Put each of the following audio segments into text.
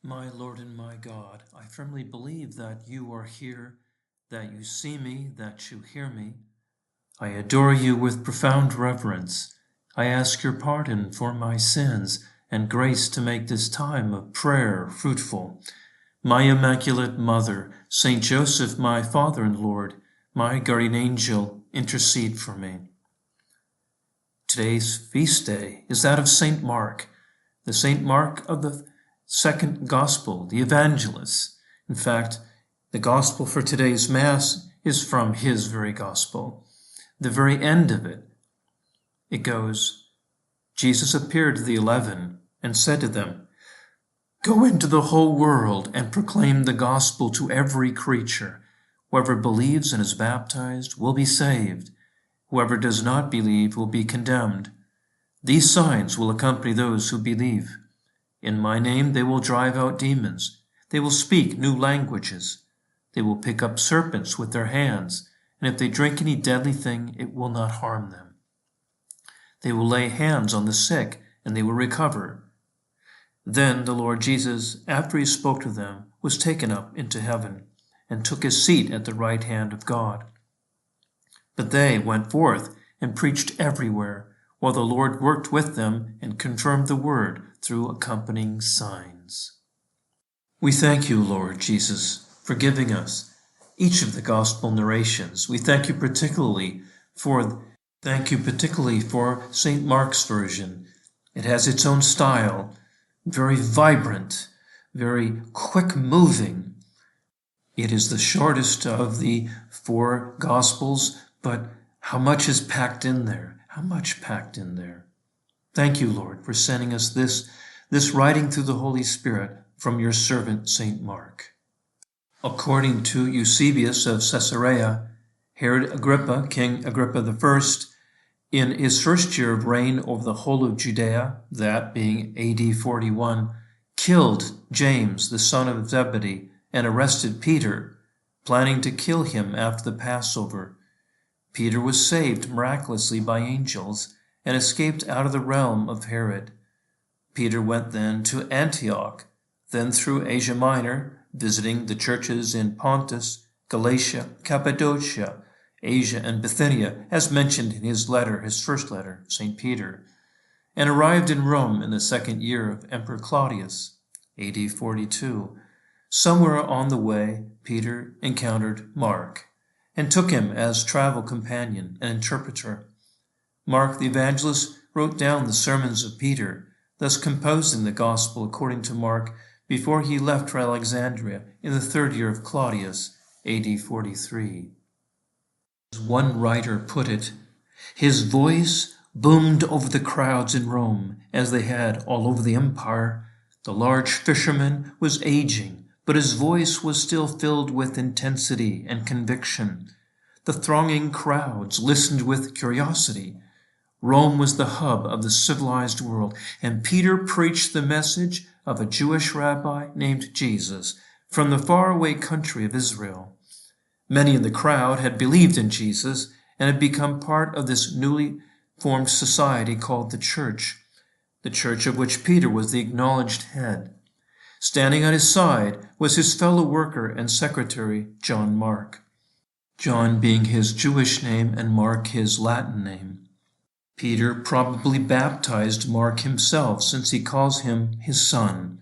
My Lord and my God, I firmly believe that you are here, that you see me, that you hear me. I adore you with profound reverence. I ask your pardon for my sins and grace to make this time of prayer fruitful. My Immaculate Mother, Saint Joseph, my Father and Lord, my guardian angel, intercede for me. Today's feast day is that of Saint Mark, the Saint Mark of the second gospel, the evangelist. In fact, the gospel for today's Mass is from his very gospel. The very end of it, it goes, Jesus appeared to the 11 and said to them, "Go into the whole world and proclaim the gospel to every creature. Whoever believes and is baptized will be saved. Whoever does not believe will be condemned. These signs will accompany those who believe. In my name they will drive out demons. They will speak new languages. They will pick up serpents with their hands, and if they drink any deadly thing, it will not harm them. They will lay hands on the sick, and they will recover." Then the Lord Jesus, after he spoke to them, was taken up into heaven, and took his seat at the right hand of God. But they went forth and preached everywhere, while the Lord worked with them and confirmed the word through accompanying signs. We thank you, Lord Jesus, for giving us each of the gospel narrations. We thank you particularly for St. Mark's version. It has its own style, very vibrant, very quick-moving. It is the shortest of the 4 gospels, but how much is packed in there? How much packed in there? Thank you, Lord, for sending us this writing through the Holy Spirit from your servant, St. Mark. According to Eusebius of Caesarea, Herod Agrippa, King Agrippa I, in his first year of reign over the whole of Judea, that being AD 41, killed James, the son of Zebedee, and arrested Peter, planning to kill him after the Passover. Peter was saved miraculously by angels and escaped out of the realm of Herod. Peter went then to Antioch, then through Asia Minor, visiting the churches in Pontus, Galatia, Cappadocia, Asia, and Bithynia, as mentioned in his first letter, St. Peter, and arrived in Rome in the 2nd year of Emperor Claudius, AD 42. Somewhere on the way, Peter encountered Mark and took him as travel companion and interpreter. Mark the evangelist wrote down the sermons of Peter, thus composing the gospel according to Mark before he left for Alexandria in the 3rd year of Claudius, AD 43. As one writer put it, his voice boomed over the crowds in Rome as they had all over the empire. The large fisherman was aging, but his voice was still filled with intensity and conviction. The thronging crowds listened with curiosity. Rome was the hub of the civilized world, and Peter preached the message of a Jewish rabbi named Jesus from the faraway country of Israel. Many in the crowd had believed in Jesus and had become part of this newly formed society called the church of which Peter was the acknowledged head. Standing at his side was his fellow worker and secretary, John Mark, John being his Jewish name and Mark his Latin name. Peter probably baptized Mark himself, since he calls him his son.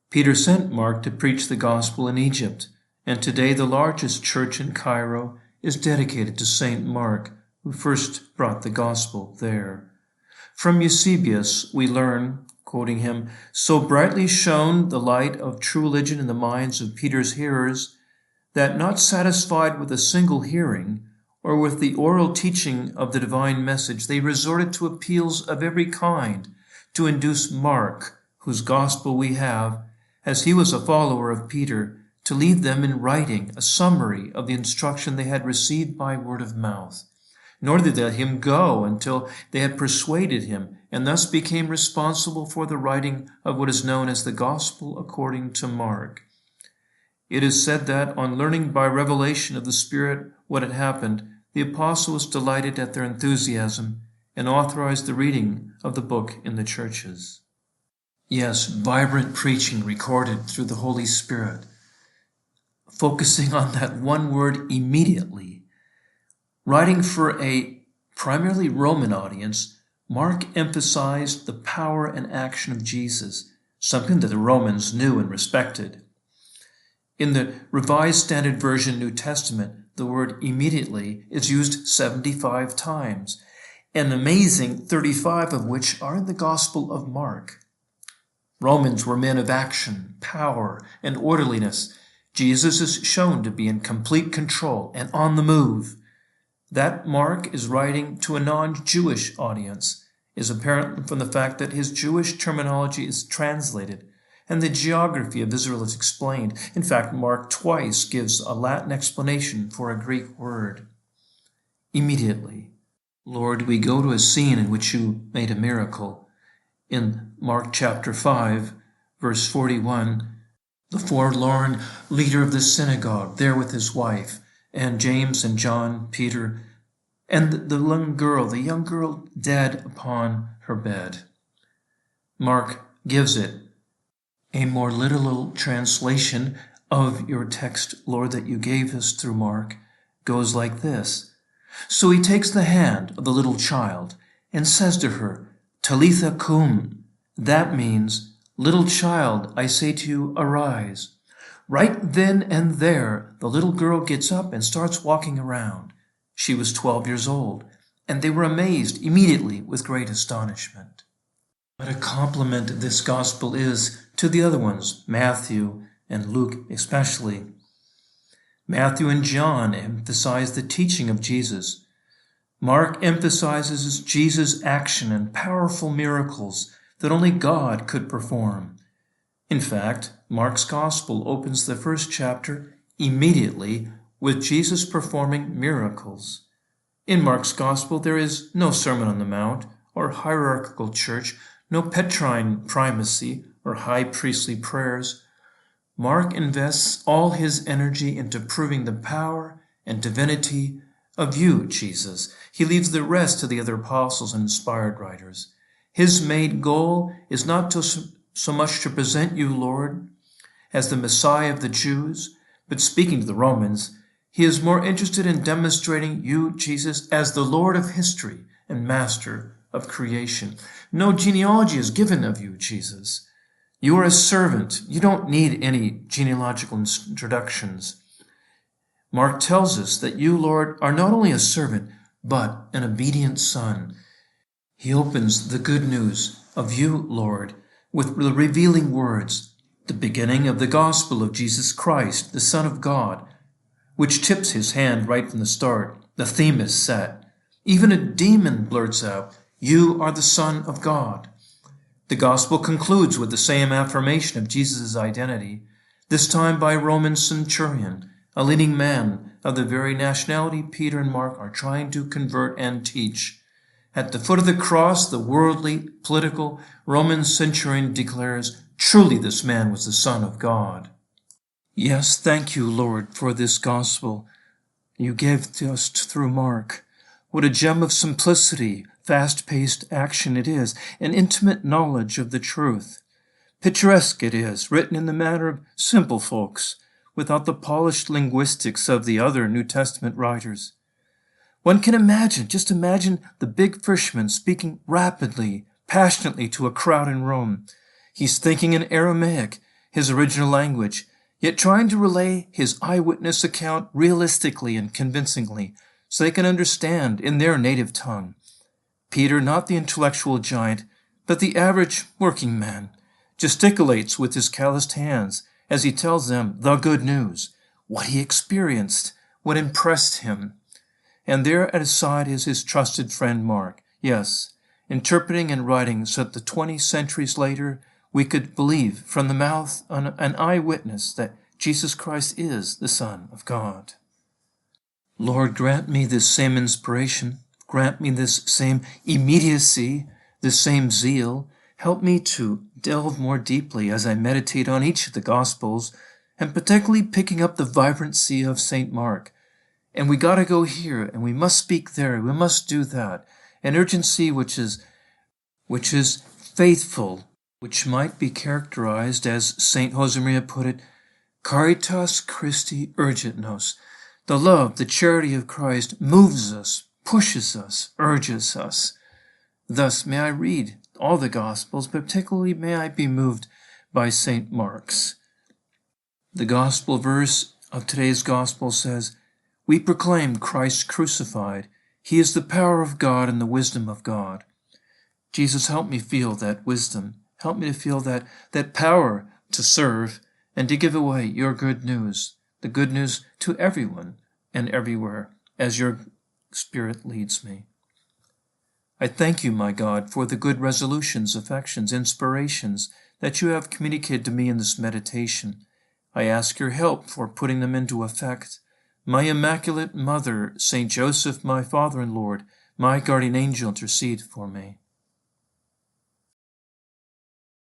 Peter sent Mark to preach the gospel in Egypt, and today the largest church in Cairo is dedicated to St. Mark, who first brought the gospel there. From Eusebius we learn, quoting him, "So brightly shone the light of true religion in the minds of Peter's hearers, that not satisfied with a single hearing, or with the oral teaching of the divine message, they resorted to appeals of every kind to induce Mark, whose gospel we have, as he was a follower of Peter, to leave them in writing a summary of the instruction they had received by word of mouth. Nor did they let him go until they had persuaded him, and thus became responsible for the writing of what is known as the Gospel according to Mark. It is said that, on learning by revelation of the Spirit what had happened, the apostle was delighted at their enthusiasm and authorized the reading of the book in the churches." Yes, vibrant preaching recorded through the Holy Spirit, focusing on that one word, immediately. Writing for a primarily Roman audience, Mark emphasized the power and action of Jesus, something that the Romans knew and respected. In the Revised Standard Version New Testament, the word immediately is used 75 times, an amazing 35 of which are in the Gospel of Mark. Romans were men of action, power, and orderliness. Jesus is shown to be in complete control and on the move. That Mark is writing to a non-Jewish audience is apparent from the fact that his Jewish terminology is translated and the geography of Israel is explained. In fact, Mark twice gives a Latin explanation for a Greek word. Immediately. Lord, we go to a scene in which you made a miracle. In Mark chapter 5, verse 41, the forlorn leader of the synagogue there with his wife, and James and John, Peter, and the young girl dead upon her bed. Mark gives it a more literal translation of your text, Lord, that you gave us through Mark, goes like this. So he takes the hand of the little child and says to her, Talitha cum. That means, little child, I say to you, arise. Right then and there, the little girl gets up and starts walking around. She was 12 years old, and they were amazed immediately with great astonishment. What a compliment this gospel is to the other ones, Matthew and Luke especially. Matthew and John emphasize the teaching of Jesus. Mark emphasizes Jesus' action and powerful miracles that only God could perform. In fact, Mark's gospel opens the first chapter immediately with Jesus performing miracles. In Mark's gospel, there is no Sermon on the Mount or hierarchical church, no Petrine primacy or high priestly prayers. Mark invests all his energy into proving the power and divinity of you, Jesus. He leaves the rest to the other apostles and inspired writers. His main goal is not so much to present you, Lord, as the Messiah of the Jews, but speaking to the Romans, he is more interested in demonstrating you, Jesus, as the Lord of history and master of creation. No genealogy is given of you, Jesus. You are a servant. You don't need any genealogical introductions. Mark tells us that you, Lord, are not only a servant, but an obedient son. He opens the good news of you, Lord, with the revealing words, the beginning of the gospel of Jesus Christ, the Son of God, which tips his hand right from the start. The theme is set. Even a demon blurts out, you are the Son of God. The gospel concludes with the same affirmation of Jesus' identity, this time by a Roman centurion, a leading man of the very nationality Peter and Mark are trying to convert and teach. At the foot of the cross, the worldly, political Roman centurion declares, truly this man was the Son of God. Yes, thank you, Lord, for this gospel you gave to us through Mark. What a gem of simplicity, fast-paced action it is, an intimate knowledge of the truth. Picturesque it is, written in the manner of simple folks, without the polished linguistics of the other New Testament writers. One can imagine, just imagine the big fisherman speaking rapidly, passionately to a crowd in Rome. He's thinking in Aramaic, his original language, yet trying to relay his eyewitness account realistically and convincingly, so they can understand in their native tongue. Peter, not the intellectual giant, but the average working man, gesticulates with his calloused hands as he tells them the good news, what he experienced, what impressed him. And there at his side is his trusted friend Mark, yes, interpreting and writing so that 20 centuries later we could believe from the mouth of an eyewitness that Jesus Christ is the Son of God. Lord, grant me this same inspiration, grant me this same immediacy, this same zeal. Help me to delve more deeply as I meditate on each of the Gospels, and particularly picking up the vibrancy of St. Mark. And we got to go here, and we must speak there, we must do that. An urgency which is faithful which might be characterized, as St. Josemaria put it, caritas Christi urgit nos. The love, the charity of Christ moves us, pushes us, urges us. Thus may I read all the Gospels, but particularly may I be moved by St. Mark's. The Gospel verse of today's Gospel says, "We proclaim Christ crucified. He is the power of God and the wisdom of God." Jesus, help me feel that wisdom. Help me to feel that power to serve and to give away your good news, the good news to everyone and everywhere, as your Spirit leads me. I thank you, my God, for the good resolutions, affections, inspirations that you have communicated to me in this meditation. I ask your help for putting them into effect. My Immaculate Mother, Saint Joseph, my Father and Lord, my guardian angel, intercede for me.